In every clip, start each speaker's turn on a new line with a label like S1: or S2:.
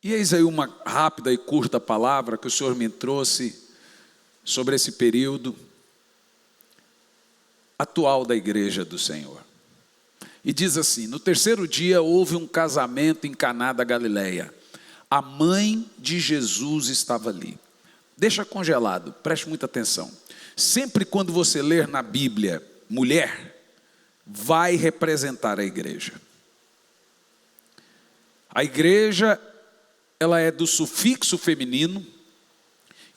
S1: E eis aí uma rápida e curta palavra que o Senhor me trouxe sobre esse período atual da igreja do Senhor. E diz assim: no terceiro dia houve um casamento em Caná da Galileia. A mãe de Jesus estava ali. Deixa congelado, preste muita atenção. Sempre quando você ler na Bíblia, mulher, vai representar a igreja. A igreja, ela é do sufixo feminino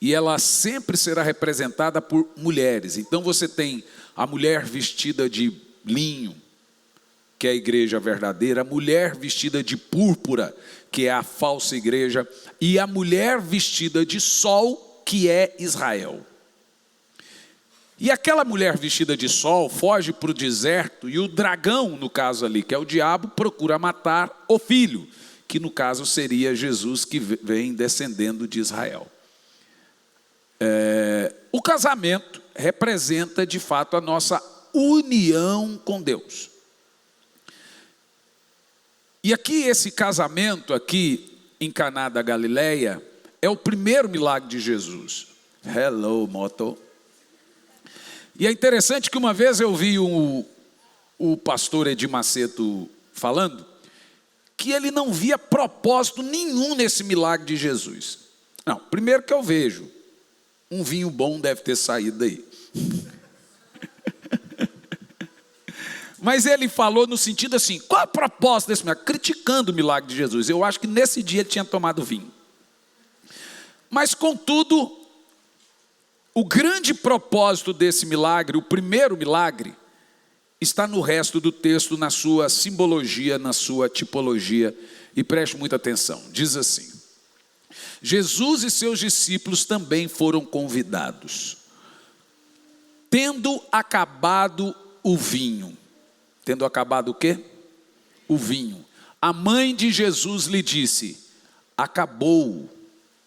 S1: e ela sempre será representada por mulheres. Então você tem a mulher vestida de linho, que é a igreja verdadeira, a mulher vestida de púrpura, que é a falsa igreja, e a mulher vestida de sol, que é Israel. E aquela mulher vestida de sol foge para o deserto, e o dragão, no caso ali, que é o diabo, procura matar o filho, que no caso seria Jesus, que vem descendendo de Israel. O casamento representa de fato a nossa união com Deus. E aqui esse casamento aqui em Caná da Galileia é o primeiro milagre de Jesus. Hello, moto. E é interessante que uma vez eu vi o pastor Edir Macedo falando que ele não via propósito nenhum nesse milagre de Jesus. Não, primeiro que eu vejo, um vinho bom deve ter saído daí. Mas ele falou no sentido assim, qual a proposta desse milagre? Criticando o milagre de Jesus. Eu acho que nesse dia ele tinha tomado vinho. Mas contudo, o grande propósito desse milagre, o primeiro milagre, está no resto do texto, na sua simbologia, na sua tipologia. E preste muita atenção, diz assim: Jesus e seus discípulos também foram convidados. Tendo acabado o vinho. Tendo acabado o quê? O vinho. A mãe de Jesus lhe disse: acabou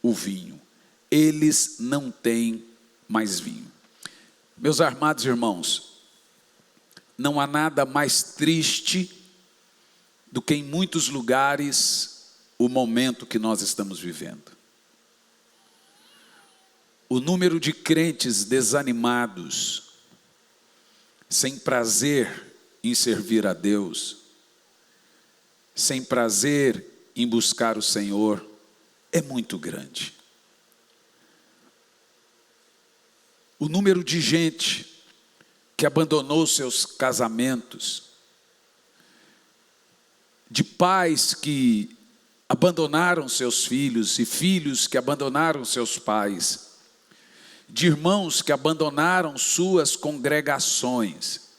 S1: o vinho. Eles não têm mais vinho. Meus amados irmãos, não há nada mais triste do que em muitos lugares o momento que nós estamos vivendo. O número de crentes desanimados, sem prazer em servir a Deus, sem prazer em buscar o Senhor, é muito grande. O número de gente que abandonou seus casamentos, de pais que abandonaram seus filhos e filhos que abandonaram seus pais, de irmãos que abandonaram suas congregações.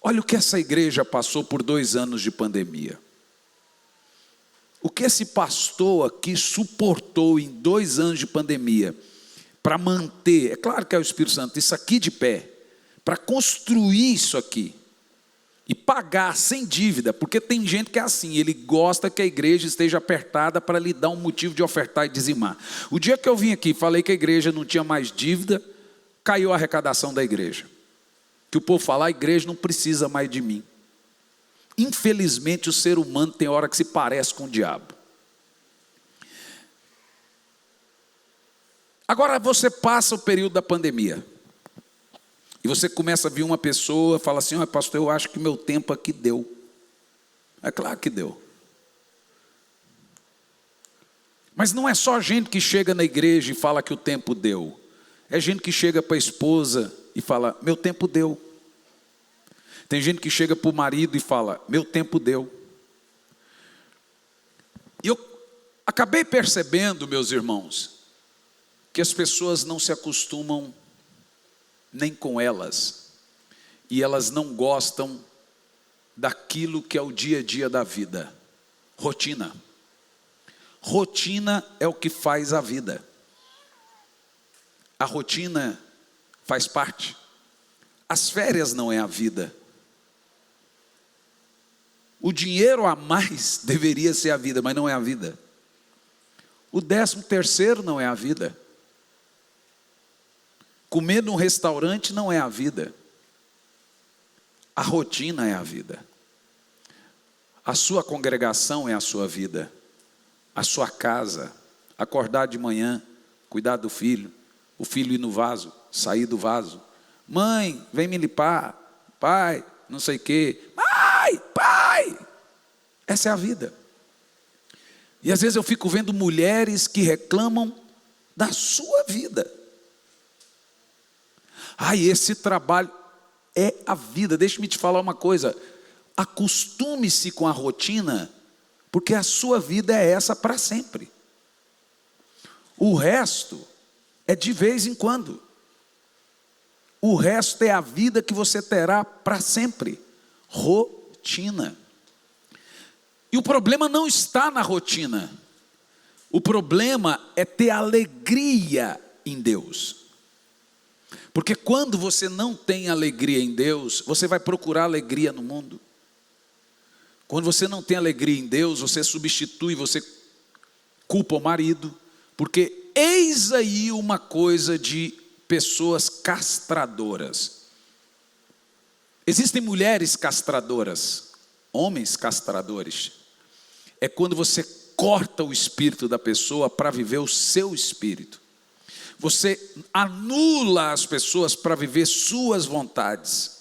S1: Olha o que essa igreja passou por 2 anos de pandemia. O que esse pastor aqui suportou em 2 anos de pandemia para manter, é claro que é o Espírito Santo, isso aqui de pé, para construir isso aqui e pagar sem dívida, porque tem gente que é assim, ele gosta que a igreja esteja apertada para lhe dar um motivo de ofertar e dizimar. O dia que eu vim aqui, falei que a igreja não tinha mais dívida, caiu a arrecadação da igreja. Que o povo fala, a igreja não precisa mais de mim. Infelizmente o ser humano tem hora que se parece com o diabo. Agora você passa o período da pandemia. E você começa a ver uma pessoa, fala assim, pastor, eu acho que meu tempo aqui deu. É claro que deu. Mas não é só gente que chega na igreja e fala que o tempo deu. É gente que chega para a esposa e fala, meu tempo deu. Tem gente que chega para o marido e fala, meu tempo deu. E eu acabei percebendo, meus irmãos, que as pessoas não se acostumam nem com elas. E elas não gostam daquilo que é o dia a dia da vida. Rotina. Rotina é o que faz a vida. A rotina faz parte. As férias não é a vida. O dinheiro a mais deveria ser a vida, mas não é a vida. O 13º não é a vida. Comer num restaurante não é a vida. A rotina é a vida. A sua congregação é a sua vida. a sua casa, acordar de manhã, cuidar do filho, o filho ir no vaso, sair do vaso. Mãe, vem me limpar. Pai, não sei o quê. Pai. Essa é a vida. E às vezes eu fico vendo mulheres que reclamam da sua vida. Esse trabalho é a vida. Deixa-me te falar uma coisa. Acostume-se com a rotina, porque a sua vida é essa para sempre. O resto é de vez em quando. O resto é a vida que você terá para sempre. Rotina. E o problema não está na rotina. O problema é ter alegria em Deus. Porque quando você não tem alegria em Deus, você vai procurar alegria no mundo. Quando você não tem alegria em Deus, você substitui, você culpa o marido. Porque eis aí uma coisa de pessoas castradoras. Existem mulheres castradoras, homens castradores. É quando você corta o espírito da pessoa para viver o seu espírito. Você anula as pessoas para viver suas vontades.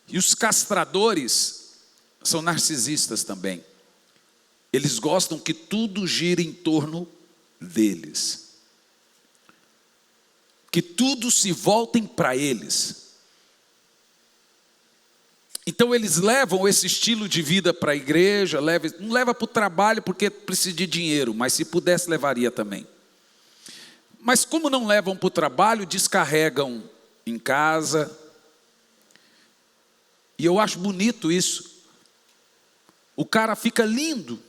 S1: E os castradores são narcisistas também. Eles gostam que tudo gire em torno deles. Que tudo se voltem para eles. Então eles levam esse estilo de vida para a igreja, não leva para o trabalho porque precisa de dinheiro, mas se pudesse levaria também. Mas como não levam para o trabalho, descarregam em casa. E eu acho bonito isso. O cara fica lindo.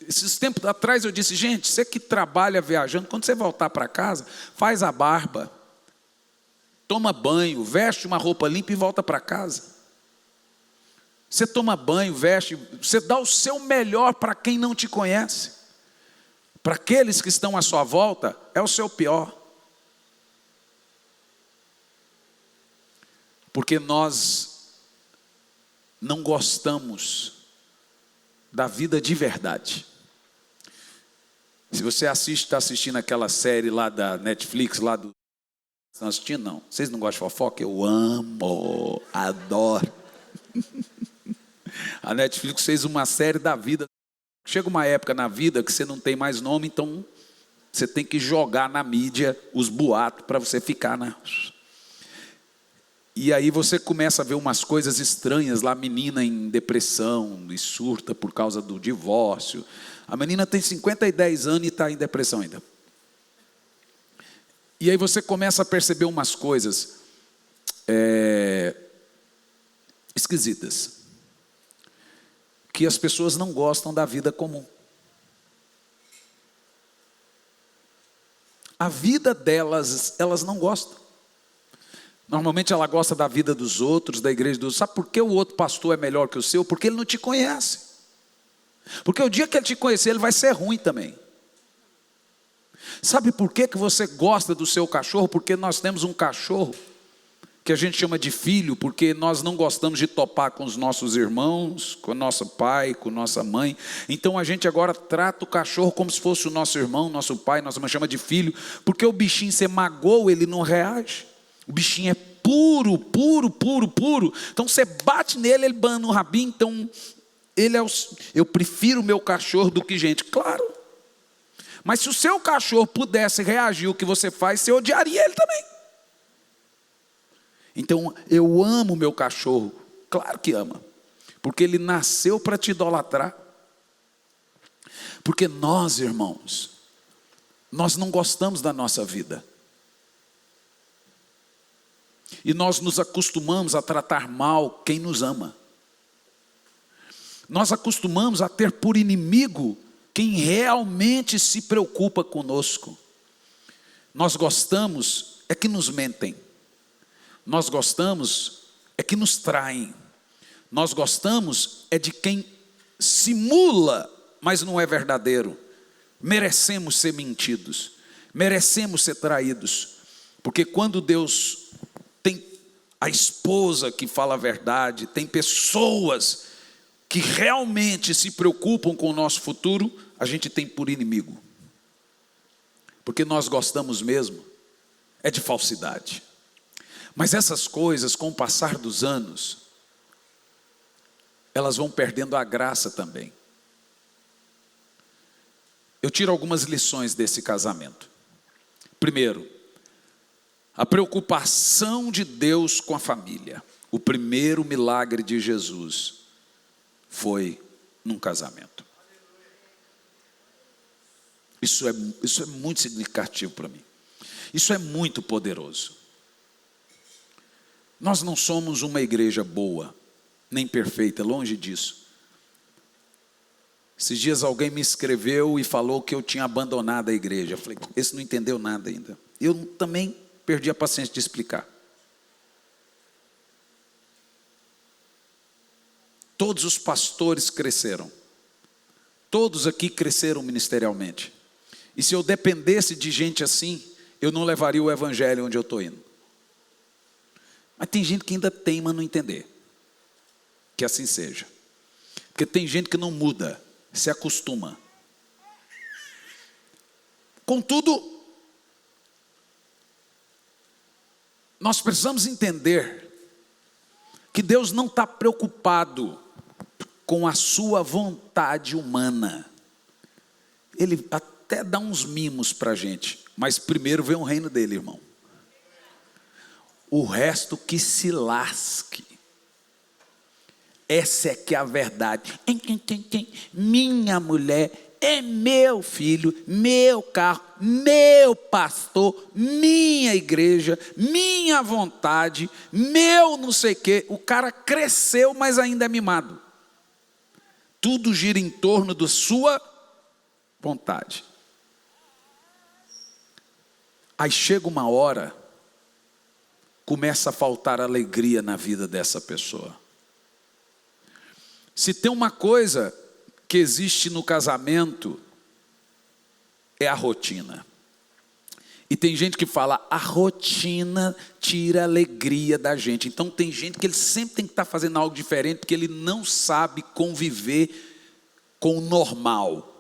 S1: Esses tempos atrás eu disse, gente, você que trabalha viajando, quando você voltar para casa, faz a barba, toma banho, veste uma roupa limpa e volta para casa. Você toma banho, veste, você dá o seu melhor para quem não te conhece. Para aqueles que estão à sua volta, é o seu pior. Porque nós não gostamos da vida de verdade. Se você está assistindo aquela série lá da Netflix, lá do... Estão assistindo? Não. Vocês não gostam de fofoca? Eu amo, adoro. A Netflix fez uma série da vida. Chega uma época na vida que você não tem mais nome, então você tem que jogar na mídia os boatos para você ficar na... E aí você começa a ver umas coisas estranhas lá, menina em depressão e surta por causa do divórcio. A menina tem 10 anos e está em depressão ainda. E aí você começa a perceber umas coisas esquisitas. Que as pessoas não gostam da vida comum. A vida delas, elas não gostam. Normalmente ela gosta da vida dos outros, da igreja dos outros. Sabe por que o outro pastor é melhor que o seu? Porque ele não te conhece. Porque o dia que ele te conhecer, ele vai ser ruim também. Sabe por que você gosta do seu cachorro? Porque nós temos um cachorro que a gente chama de filho, porque nós não gostamos de topar com os nossos irmãos, com o nosso pai, com nossa mãe. Então a gente agora trata o cachorro como se fosse o nosso irmão, nosso pai, nossa mãe, chama de filho, porque o bichinho, você magoou, ele não reage. O bichinho é puro. Então você bate nele, ele bana o rabinho. Então eu prefiro o meu cachorro do que gente. Claro. Mas se o seu cachorro pudesse reagir ao que você faz, você odiaria ele também. Então eu amo o meu cachorro. Claro que ama. Porque ele nasceu para te idolatrar. Porque nós, irmãos, nós não gostamos da nossa vida. E nós nos acostumamos a tratar mal quem nos ama. Nós acostumamos a ter por inimigo quem realmente se preocupa conosco. Nós gostamos é que nos mentem. Nós gostamos é que nos traem. Nós gostamos é de quem simula, mas não é verdadeiro. Merecemos ser mentidos. Merecemos ser traídos. Porque quando Deus tem a esposa que fala a verdade, tem pessoas que realmente se preocupam com o nosso futuro, a gente tem por inimigo. Porque nós gostamos mesmo é de falsidade. Mas essas coisas, com o passar dos anos, elas vão perdendo a graça também. Eu tiro algumas lições desse casamento. Primeiro, a preocupação de Deus com a família. O primeiro milagre de Jesus foi num casamento. Isso é muito significativo para mim. Isso é muito poderoso. Nós não somos uma igreja boa, nem perfeita, longe disso. Esses dias alguém me escreveu e falou que eu tinha abandonado a igreja. Eu falei, esse não entendeu nada ainda. Eu também perdi a paciência de explicar. Todos os pastores cresceram. Todos aqui cresceram ministerialmente. E se eu dependesse de gente assim, eu não levaria o evangelho onde eu estou indo. Mas tem gente que ainda teima não entender. Que assim seja. Porque tem gente que não muda, se acostuma. Contudo, nós precisamos entender que Deus não está preocupado com a sua vontade humana. Ele até dá uns mimos para a gente, mas primeiro vem o reino dele, irmão. O resto que se lasque. Essa é que é a verdade. Minha mulher é meu filho, meu carro, meu pastor, minha igreja, minha vontade, meu não sei o quê. O cara cresceu, mas ainda é mimado. Tudo gira em torno da sua vontade. Aí chega uma hora, começa a faltar alegria na vida dessa pessoa. Se tem uma coisa que existe no casamento, é a rotina. E tem gente que fala, a rotina tira a alegria da gente. Então tem gente que ele sempre tem que estar fazendo algo diferente, porque ele não sabe conviver com o normal.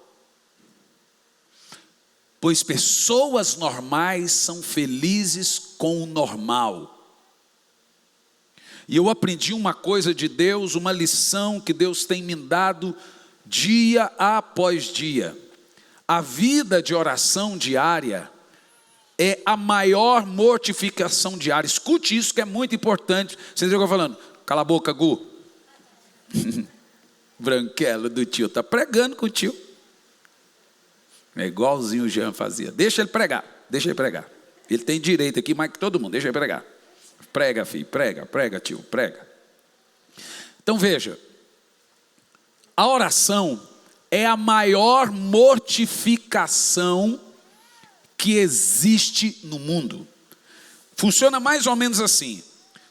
S1: Pois pessoas normais são felizes com o normal. E eu aprendi uma coisa de Deus, uma lição que Deus tem me dado dia após dia. A vida de oração diária é a maior mortificação diária. Escute isso que é muito importante. Vocês estão falando, cala a boca, Gu. Branquelo do tio, está pregando com o tio. É igualzinho o Jean fazia. Deixa ele pregar, deixa ele pregar. Ele tem direito aqui mais que todo mundo, deixa ele pregar. Prega, filho, prega, tio, prega. Então veja, a oração é a maior mortificação que existe no mundo. Funciona mais ou menos assim.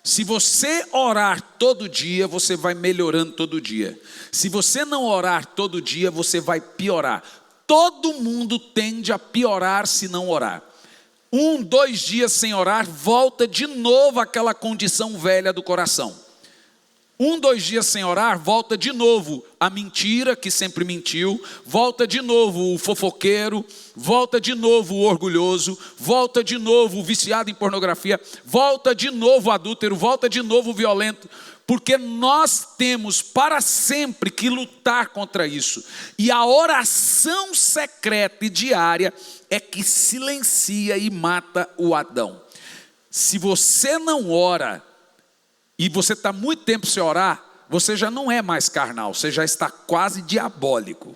S1: Se você orar todo dia, você vai melhorando todo dia. Se você não orar todo dia, você vai piorar. Todo mundo tende a piorar se não orar. 1, 2 dias sem orar, volta de novo àquela condição velha do coração. 1, 2 dias sem orar, volta de novo a mentira que sempre mentiu, volta de novo o fofoqueiro, volta de novo o orgulhoso, volta de novo o viciado em pornografia, volta de novo o adúltero, volta de novo o violento, porque nós temos para sempre que lutar contra isso. E a oração secreta e diária é que silencia e mata o Adão. Se você não ora, e você está muito tempo sem orar, você já não é mais carnal, você já está quase diabólico.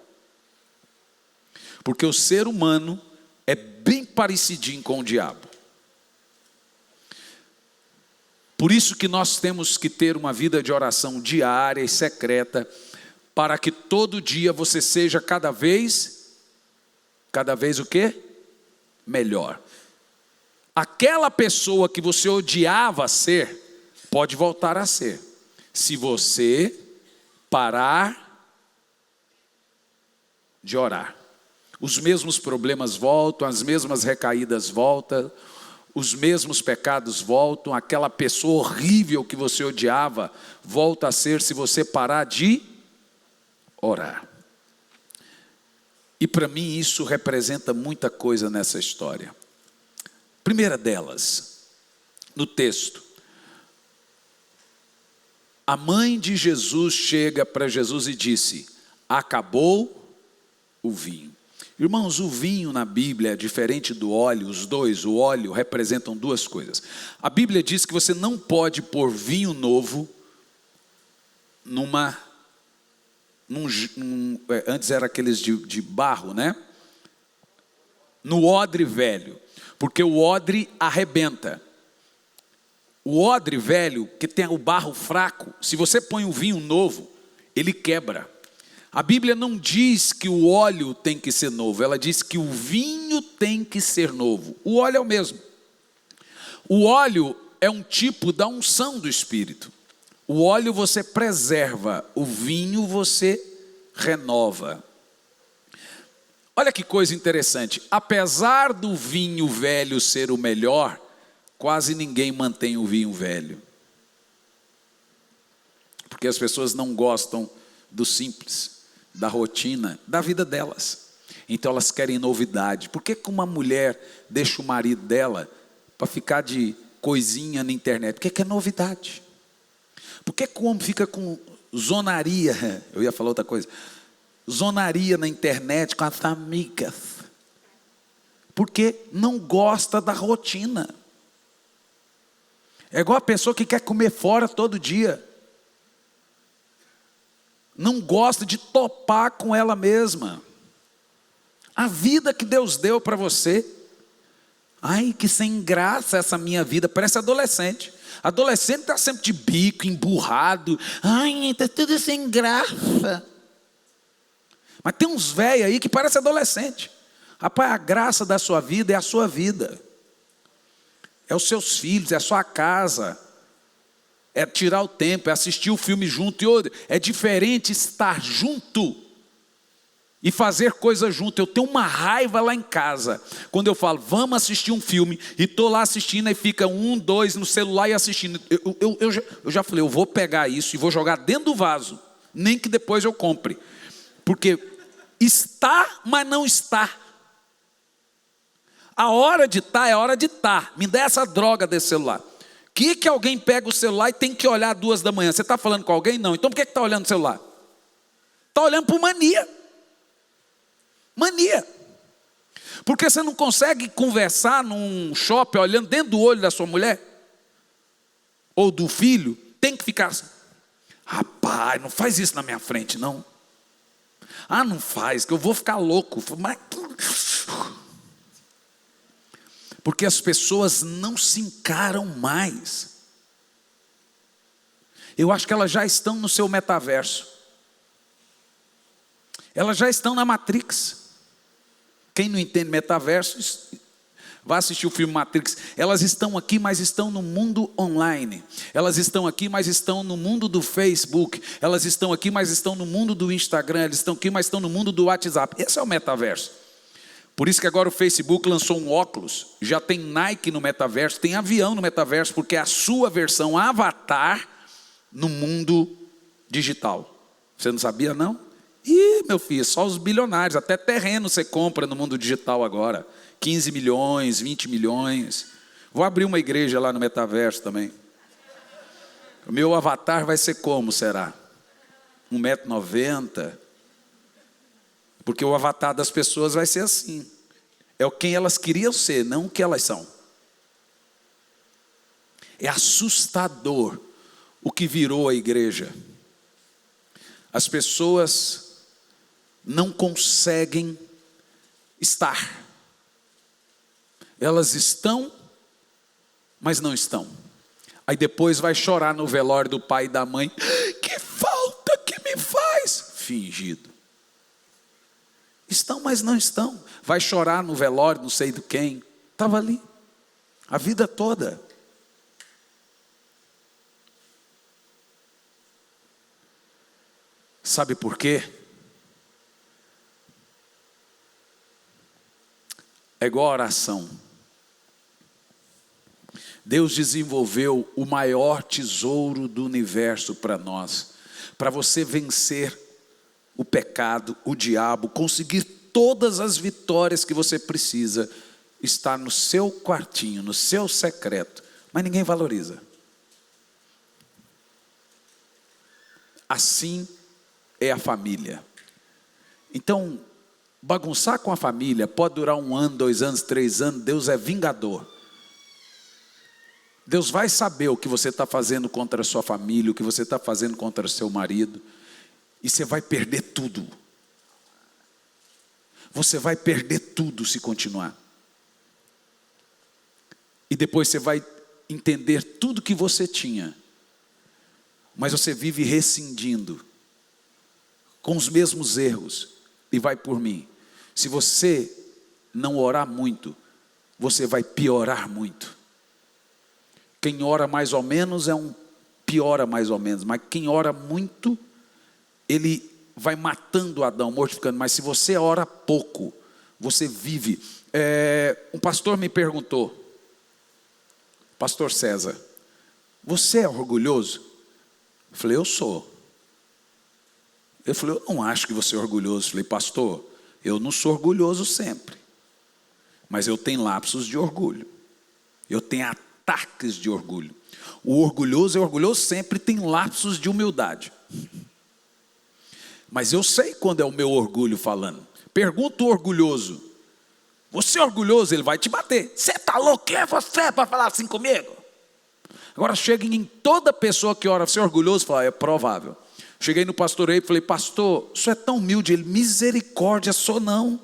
S1: Porque o ser humano é bem parecidinho com o diabo. Por isso que nós temos que ter uma vida de oração diária e secreta, para que todo dia você seja cada vez o quê? Melhor. Aquela pessoa que você odiava ser, pode voltar a ser, se você parar de orar. Os mesmos problemas voltam, as mesmas recaídas voltam, os mesmos pecados voltam, aquela pessoa horrível que você odiava, volta a ser se você parar de orar. E para mim isso representa muita coisa nessa história. Primeira delas, no texto, a mãe de Jesus chega para Jesus e disse: acabou o vinho. Irmãos, o vinho na Bíblia é diferente do óleo, os dois, o óleo, representam duas coisas. A Bíblia diz que você não pode pôr vinho novo antes era aqueles de barro, né? No odre velho, porque o odre arrebenta. O odre velho, que tem o barro fraco, se você põe um vinho novo, ele quebra. A Bíblia não diz que o óleo tem que ser novo, ela diz que o vinho tem que ser novo. O óleo é o mesmo. O óleo é um tipo da unção do Espírito. O óleo você preserva, o vinho você renova. Olha que coisa interessante, apesar do vinho velho ser o melhor, quase ninguém mantém o vinho velho. Porque as pessoas não gostam do simples, da rotina, da vida delas. Então elas querem novidade. Por que uma mulher deixa o marido dela para ficar de coisinha na internet? Porque quer novidade. Por que o homem fica com zonaria? Eu ia falar outra coisa. Zonaria na internet com as amigas. Porque não gosta da rotina. É igual a pessoa que quer comer fora todo dia. Não gosta de topar com ela mesma. A vida que Deus deu para você. Ai, que sem graça essa minha vida. Parece adolescente. Adolescente está sempre de bico, emburrado. Ai, está tudo sem graça. Mas tem uns velhos aí que parecem adolescente. Rapaz, a graça da sua vida é a sua vida. É os seus filhos, é a sua casa. É tirar o tempo, é assistir o filme junto. É diferente estar junto e fazer coisa junto. Eu tenho uma raiva lá em casa, quando eu falo, vamos assistir um filme, e estou lá assistindo, e fica 1, 2 no celular e assistindo. Eu já falei, eu vou pegar isso e vou jogar dentro do vaso, nem que depois eu compre. Porque está, mas não está. A hora de estar é a hora de estar. Me dá essa droga desse celular. Que alguém pega o celular e tem que olhar 2 da manhã? Você está falando com alguém? Não. Então por que está olhando o celular? Está olhando por mania. Mania. Porque você não consegue conversar num shopping olhando dentro do olho da sua mulher? Ou do filho? Tem que ficar assim. Rapaz, não faz isso na minha frente, não. Ah, não faz, que eu vou ficar louco. Mas... Porque as pessoas não se encaram mais. Eu acho que elas já estão no seu metaverso. Elas já estão na Matrix. Quem não entende metaverso, vai assistir o filme Matrix. Elas estão aqui, mas estão no mundo online. Elas estão aqui, mas estão no mundo do Facebook. Elas estão aqui, mas estão no mundo do Instagram. Elas estão aqui, mas estão no mundo do WhatsApp. Esse é o metaverso. Por isso que agora o Facebook lançou um óculos. Já tem Nike no metaverso, tem avião no metaverso, porque é a sua versão avatar no mundo digital. Você não sabia, não? Ih, meu filho, só os bilionários, até terreno você compra no mundo digital agora. 15 milhões, 20 milhões. Vou abrir uma igreja lá no metaverso também. O meu avatar vai ser como, será? 1,90 m? Porque o avatar das pessoas vai ser assim. É quem elas queriam ser, não o que elas são. É assustador o que virou a igreja. As pessoas não conseguem estar. Elas estão, mas não estão. Aí depois vai chorar no velório do pai e da mãe. Que falta que me faz. Fingido. Estão, mas não estão. Vai chorar no velório, não sei de quem. Estava ali. A vida toda. Sabe por quê? É igual a oração. Deus desenvolveu o maior tesouro do universo para nós. Para você vencer o pecado, o diabo, conseguir todas as vitórias que você precisa, está no seu quartinho, no seu secreto, mas ninguém valoriza. Assim é a família. Então, bagunçar com a família pode durar 1 ano, 2 anos, 3 anos. Deus é vingador. Deus vai saber o que você está fazendo contra a sua família, o que você está fazendo contra o seu marido, e você vai perder tudo. Você vai perder tudo se continuar. E depois você vai entender tudo que você tinha, mas você vive rescindindo com os mesmos erros. E vai por mim, se você não orar muito, você vai piorar muito. Quem ora mais ou menos piora mais ou menos, mas quem ora muito, ele vai matando Adão, mortificando. Mas se você ora pouco, você vive. Um pastor me perguntou, pastor César, você é orgulhoso? Eu falei, eu sou. Ele falou, eu não acho que você é orgulhoso. Eu falei, pastor, eu não sou orgulhoso sempre, mas eu tenho lapsos de orgulho, eu tenho ataques de orgulho. O orgulhoso é orgulhoso sempre, tem lapsos de humildade, mas eu sei quando é o meu orgulho falando. Pergunta o orgulhoso, você é orgulhoso? Ele vai te bater. Você está louco? Quem é você para falar assim comigo? Agora chega em toda pessoa que ora, você é orgulhoso? Fala, é provável. Cheguei no pastor aí e falei, pastor, o senhor é tão humilde. Ele, misericórdia, sou não.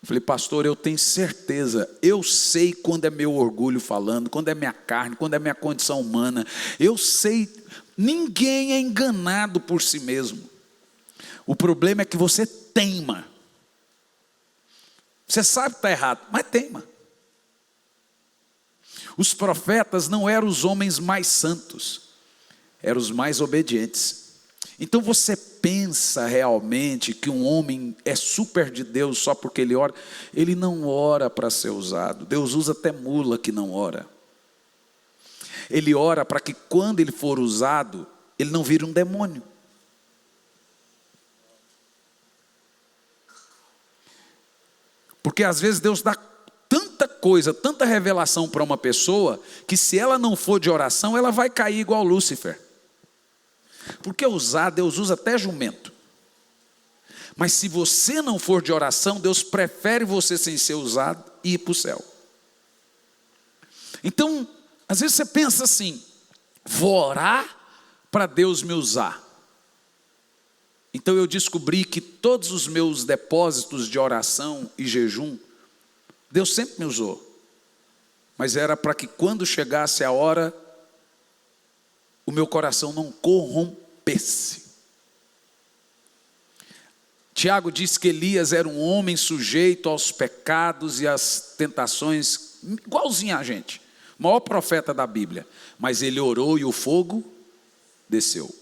S1: Falei, pastor, eu tenho certeza, eu sei quando é meu orgulho falando, quando é minha carne, quando é minha condição humana. Eu sei, ninguém é enganado por si mesmo. O problema é que você teima. Você sabe que está errado, mas teima. Os profetas não eram os homens mais santos, eram os mais obedientes. Então você pensa realmente que um homem é super de Deus só porque ele ora? Ele não ora para ser usado. Deus usa até mula que não ora. Ele ora para que quando ele for usado, ele não vire um demônio. Porque às vezes Deus dá tanta coisa, tanta revelação para uma pessoa, que se ela não for de oração, ela vai cair igual Lúcifer. Porque usar, Deus usa até jumento. Mas se você não for de oração, Deus prefere você sem ser usado e ir para o céu. Então, às vezes você pensa assim, vou orar para Deus me usar. Então eu descobri que todos os meus depósitos de oração e jejum, Deus sempre me usou. Mas era para que quando chegasse a hora, o meu coração não corrompesse. Tiago diz que Elias era um homem sujeito aos pecados e às tentações, igualzinho a gente, o maior profeta da Bíblia, mas ele orou e o fogo desceu.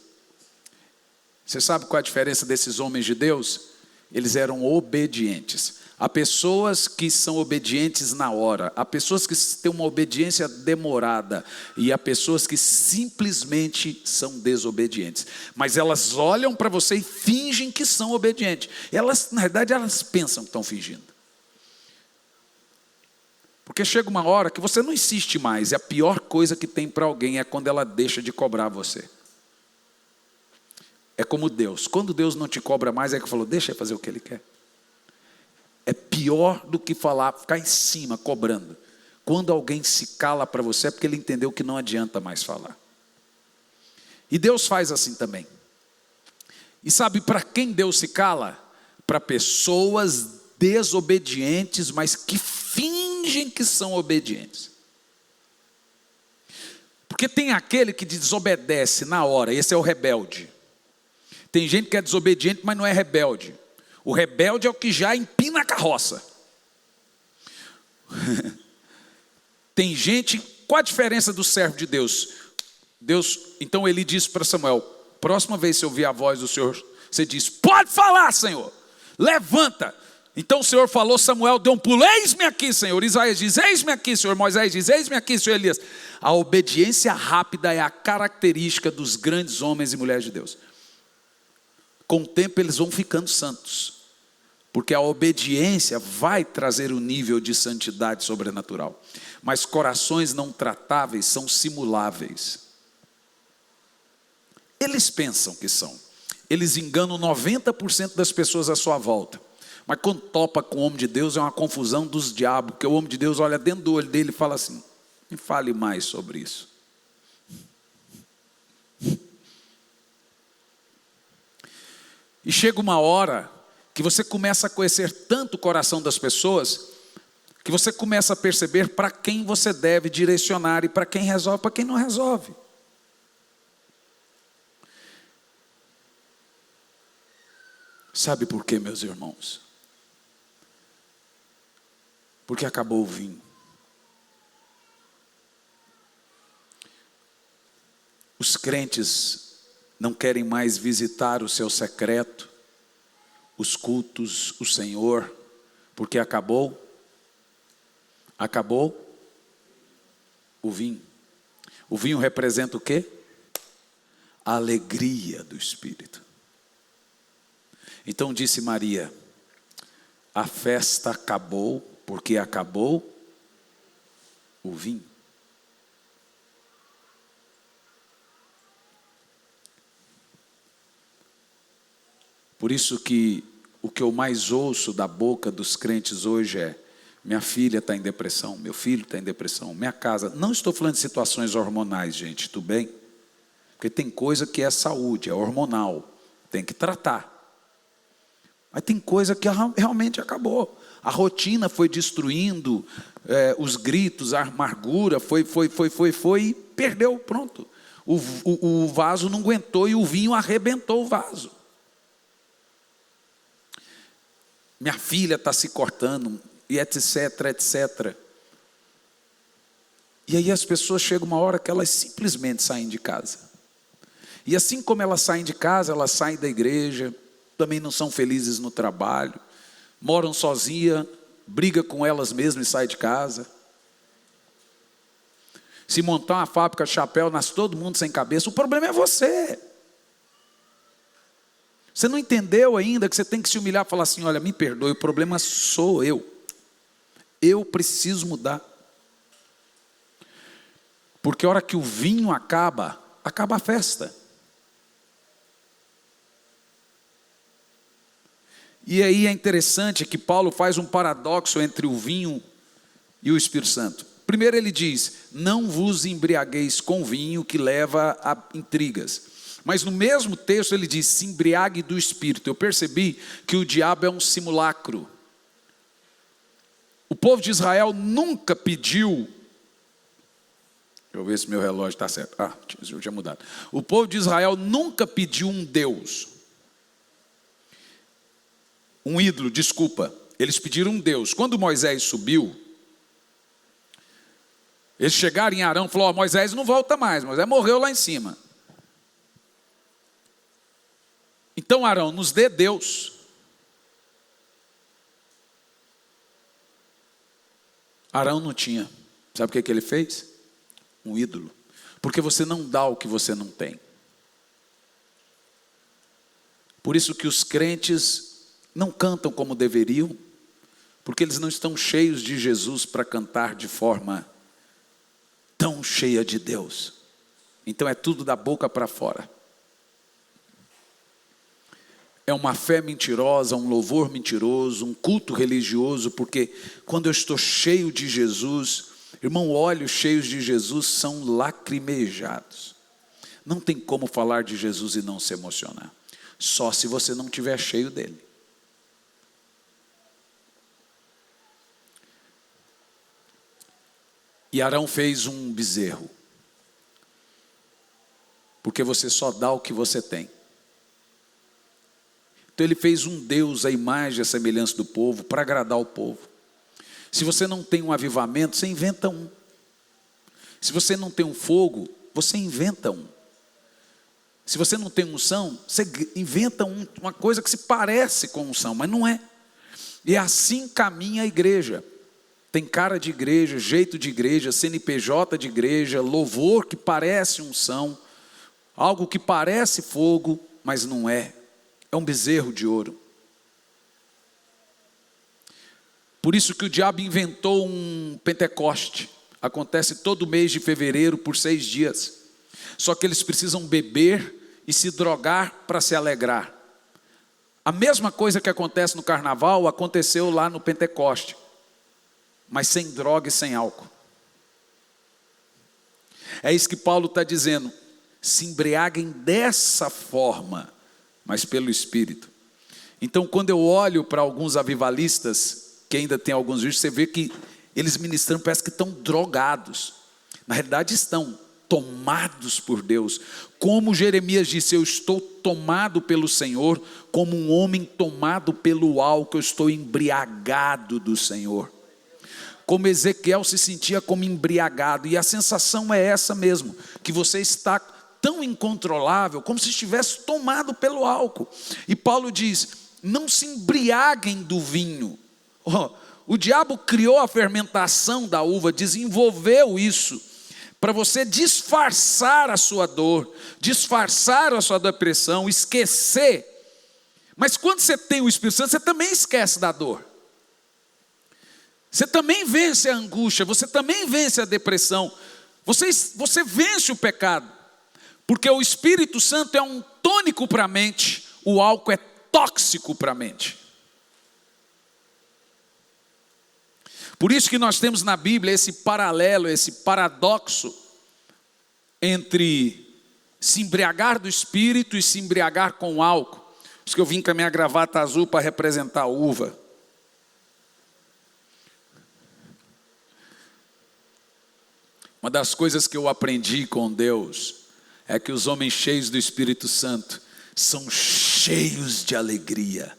S1: Você sabe qual é a diferença desses homens de Deus? Eles eram obedientes. Há pessoas que são obedientes na hora, há pessoas que têm uma obediência demorada, e há pessoas que simplesmente são desobedientes. Mas elas olham para você e fingem que são obedientes. Elas, na verdade, elas pensam que estão fingindo. Porque chega uma hora que você não insiste mais, e a pior coisa que tem para alguém é quando ela deixa de cobrar você. É como Deus, quando Deus não te cobra mais, é que falou, deixa ele fazer o que ele quer. É pior do que falar, ficar em cima, cobrando. Quando alguém se cala para você, é porque ele entendeu que não adianta mais falar. E Deus faz assim também. E sabe para quem Deus se cala? Para pessoas desobedientes, mas que fingem que são obedientes. Porque tem aquele que desobedece na hora, esse é o rebelde. Tem gente que é desobediente, mas não é rebelde. O rebelde é o que já empina a carroça. Tem gente, qual a diferença do servo de Deus? Então ele disse para Samuel, próxima vez que você ouvir a voz do Senhor, você diz, pode falar, Senhor, levanta. Então o Senhor falou, Samuel deu um pulo, eis-me aqui, Senhor. Isaías diz, eis-me aqui, Senhor. Moisés diz, eis-me aqui, Senhor Elias. A obediência rápida é a característica dos grandes homens e mulheres de Deus. Com o tempo eles vão ficando santos, porque a obediência vai trazer um nível de santidade sobrenatural. Mas corações não tratáveis são simuláveis. Eles pensam que são. Eles enganam 90% das pessoas à sua volta. Mas quando topa com o homem de Deus é uma confusão dos diabos, porque o homem de Deus olha dentro do olho dele e fala assim: me fale mais sobre isso. E chega uma hora que você começa a conhecer tanto o coração das pessoas, que você começa a perceber para quem você deve direcionar e para quem resolve, para quem não resolve. Sabe por quê, meus irmãos? Porque acabou o vinho. Os crentes não querem mais visitar o seu secreto, os cultos, o Senhor, porque acabou o vinho. O vinho representa o quê? A alegria do Espírito. Então disse Maria: a festa acabou, porque acabou o vinho. Por isso que o que eu mais ouço da boca dos crentes hoje é: minha filha está em depressão, meu filho está em depressão, minha casa. Não estou falando de situações hormonais, gente, tudo bem? Porque tem coisa que é saúde, é hormonal, tem que tratar. Mas tem coisa que realmente acabou. A rotina foi destruindo, os gritos, a amargura, foi, e perdeu, pronto. O vaso não aguentou e o vinho arrebentou o vaso. Minha filha está se cortando, e etc, etc. E aí as pessoas chegam uma hora que elas simplesmente saem de casa. E assim como elas saem de casa, elas saem da igreja, também não são felizes no trabalho, moram sozinhas, briga com elas mesmas e sai de casa. Se montar uma fábrica de chapéu, nasce todo mundo sem cabeça. O problema é você. Você não entendeu ainda que você tem que se humilhar e falar assim: olha, me perdoe, o problema sou eu. Eu preciso mudar. Porque a hora que o vinho acaba a festa. E aí é interessante que Paulo faz um paradoxo entre o vinho e o Espírito Santo. Primeiro ele diz: não vos embriagueis com vinho que leva a intrigas. Mas no mesmo texto ele diz: se embriague do Espírito. Eu percebi que o diabo é um simulacro. O povo de Israel nunca pediu. Deixa eu ver se meu relógio está certo. Eu tinha mudado. O povo de Israel nunca pediu um Deus. Um ídolo, desculpa. Eles pediram um Deus. Quando Moisés subiu, eles chegaram em Arão e falaram: Moisés não volta mais, Moisés morreu lá em cima. Então Arão, nos dê Deus. Arão não tinha. Sabe o que ele fez? Um ídolo. Porque você não dá o que você não tem. Por isso que os crentes não cantam como deveriam, porque eles não estão cheios de Jesus para cantar de forma tão cheia de Deus. Então é tudo da boca para fora. É uma fé mentirosa, um louvor mentiroso, um culto religioso, porque quando eu estou cheio de Jesus, irmão, olhos cheios de Jesus são lacrimejados. Não tem como falar de Jesus e não se emocionar, só se você não estiver cheio dele. E Arão fez um bezerro, porque você só dá o que você tem. Então ele fez um Deus à imagem e à semelhança do povo, para agradar o povo. Se você não tem um avivamento, você inventa um. Se você não tem um fogo, você inventa um. Se você não tem unção, você inventa uma coisa que se parece com unção, mas não é. E assim caminha a igreja. Tem cara de igreja, jeito de igreja, CNPJ de igreja, louvor que parece unção, algo que parece fogo, mas não é. É é um bezerro de ouro. Por isso que o diabo inventou um Pentecoste. Acontece todo mês de fevereiro por 6 dias. Só que eles precisam beber e se drogar para se alegrar. A mesma coisa que acontece no carnaval aconteceu lá no Pentecoste, mas sem droga e sem álcool. É isso que Paulo está dizendo. Se embriaguem dessa forma, mas pelo Espírito. Então, quando eu olho para alguns avivalistas, que ainda tem alguns vídeos, você vê que eles ministrando parece que estão drogados. Na realidade estão tomados por Deus. Como Jeremias disse, eu estou tomado pelo Senhor, como um homem tomado pelo álcool, eu estou embriagado do Senhor. Como Ezequiel se sentia como embriagado, e a sensação é essa mesmo, que você está tão incontrolável, como se estivesse tomado pelo álcool. E Paulo diz, não se embriaguem do vinho. O diabo criou a fermentação da uva, desenvolveu isso, para você disfarçar a sua dor, disfarçar a sua depressão, esquecer. Mas quando você tem o Espírito Santo, você também esquece da dor. Você também vence a angústia, você também vence a depressão, você vence o pecado, porque o Espírito Santo é um tônico para a mente, o álcool é tóxico para a mente. Por isso que nós temos na Bíblia esse paralelo, esse paradoxo entre se embriagar do Espírito e se embriagar com o álcool. Por isso que eu vim com a minha gravata azul para representar a uva. Uma das coisas que eu aprendi com Deus é que os homens cheios do Espírito Santo são cheios de alegria.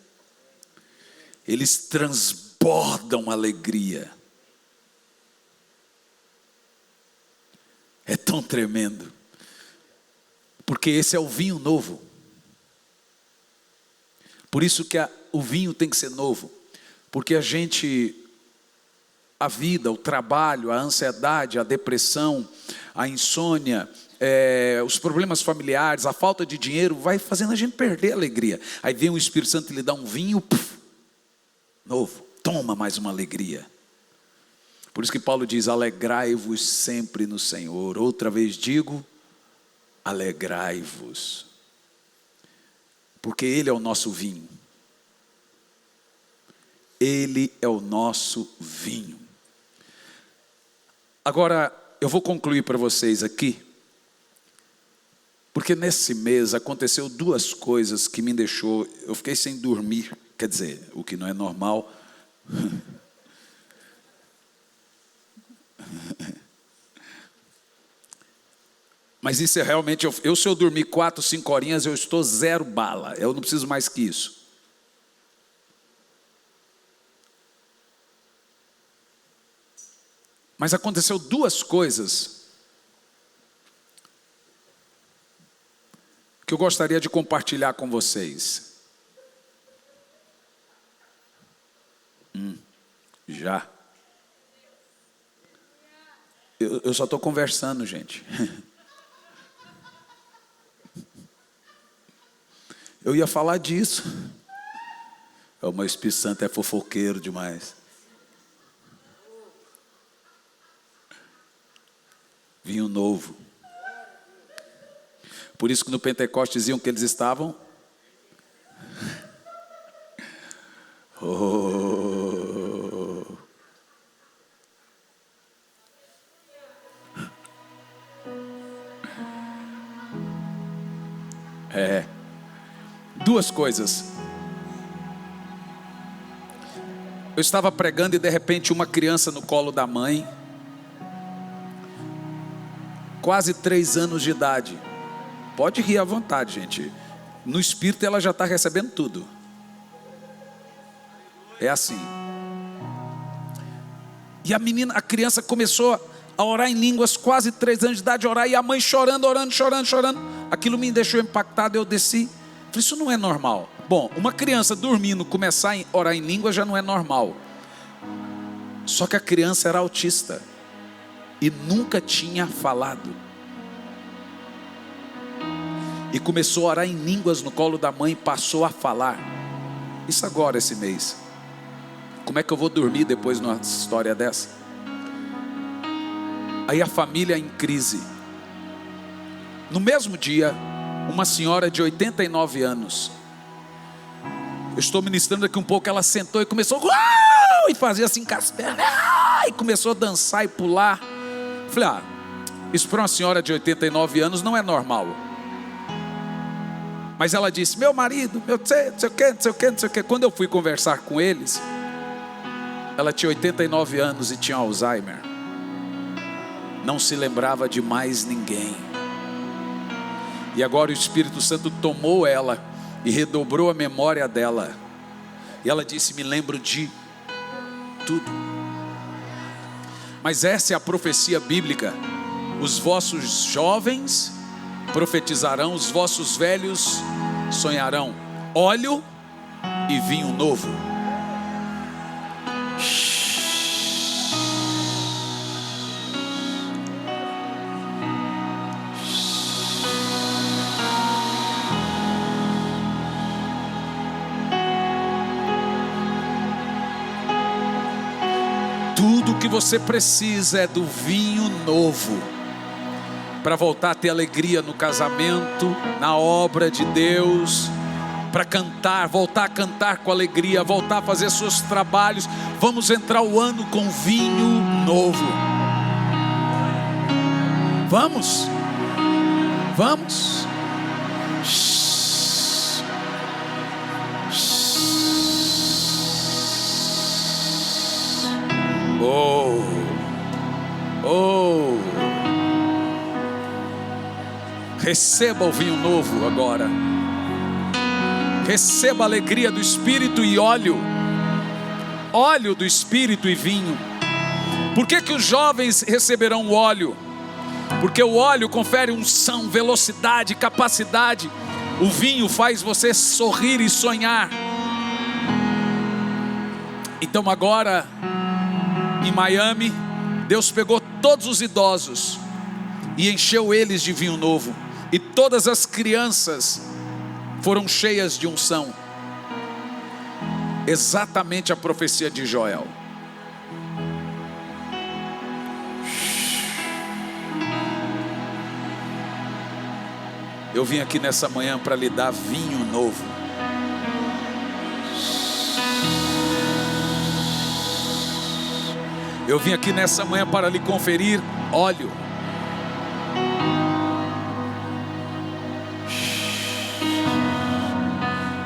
S1: Eles transbordam alegria. É tão tremendo. Porque esse é o vinho novo. Por isso que o vinho tem que ser novo. Porque a vida, o trabalho, a ansiedade, a depressão, a insônia, os problemas familiares, a falta de dinheiro, vai fazendo a gente perder a alegria. Aí vem o Espírito Santo e lhe dá um vinho novo, toma mais uma alegria. Por isso que Paulo diz, alegrai-vos sempre no Senhor. Outra vez digo, alegrai-vos. Porque Ele é o nosso vinho. Ele é o nosso vinho. Agora, eu vou concluir para vocês aqui, porque nesse mês aconteceu 2 coisas que me deixou, eu fiquei sem dormir, quer dizer, o que não é normal. Mas isso é realmente, se eu dormir 4, 5 horinhas, eu estou 0 bala, eu não preciso mais que isso. Mas aconteceu 2 coisas que eu gostaria de compartilhar com vocês. Já. Eu só estou conversando, gente. Eu ia falar disso. O meu Espírito Santo é fofoqueiro demais. Vinho novo. Por isso que no Pentecostes diziam que eles estavam. Duas coisas. Eu estava pregando e de repente uma criança no colo da mãe, quase 3 anos de idade. Pode rir à vontade, gente. No espírito ela já está recebendo tudo. É assim. E a criança começou a orar em línguas, quase 3 anos de idade, orar, e a mãe chorando. Aquilo me deixou impactado, eu desci. Falei, isso não é normal. Bom, uma criança dormindo, começar a orar em línguas já não é normal. Só que a criança era autista e nunca tinha falado. e começou a orar em línguas no colo da mãe, passou a falar. Isso agora, esse mês. Como é que eu vou dormir depois de uma história dessa? Aí a família em crise. No mesmo dia, uma senhora de 89 anos, eu estou ministrando aqui um pouco, ela sentou e começou e fazia assim com as pernas, e começou a dançar e pular. Falei, isso para uma senhora de 89 anos não é normal. Mas ela disse, meu marido, não sei o que. Quando eu fui conversar com eles, ela tinha 89 anos e tinha Alzheimer. Não se lembrava de mais ninguém. E agora o Espírito Santo tomou ela e redobrou a memória dela. E ela disse, me lembro de tudo. Mas essa é a profecia bíblica. Os vossos jovens profetizarão, os vossos velhos sonharão óleo e vinho novo. Tudo que você precisa é do vinho novo, para voltar a ter alegria no casamento, na obra de Deus, para cantar, voltar a cantar com alegria, voltar a fazer seus trabalhos. Vamos entrar o ano com vinho novo. Vamos. Receba o vinho novo agora. Receba a alegria do Espírito e óleo do Espírito e vinho. Por que os jovens receberão o óleo? Porque o óleo confere unção, velocidade, capacidade. O vinho faz você sorrir e sonhar. Então agora, em Miami, Deus pegou todos os idosos e encheu eles de vinho novo. E todas as crianças foram cheias de unção. Exatamente a profecia de Joel. Eu vim aqui nessa manhã para lhe dar vinho novo. Eu vim aqui nessa manhã para lhe conferir óleo.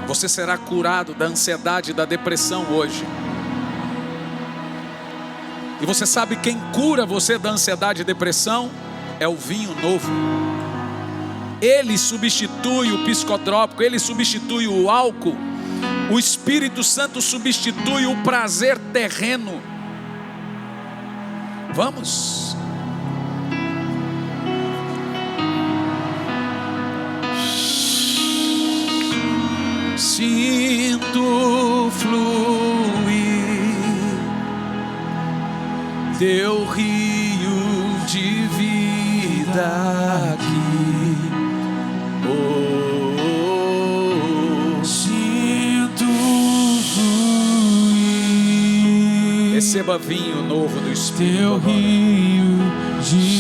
S1: Você será curado da ansiedade e da depressão hoje. E você sabe quem cura você da ansiedade e depressão? É o vinho novo. Ele substitui o psicotrópico, ele substitui o álcool. O Espírito Santo substitui o prazer terreno. Vamos. Sinto fluir teu rio de vida aqui. Sinto fluir. Receba vinho novo do Espírito.
S2: Teu rio de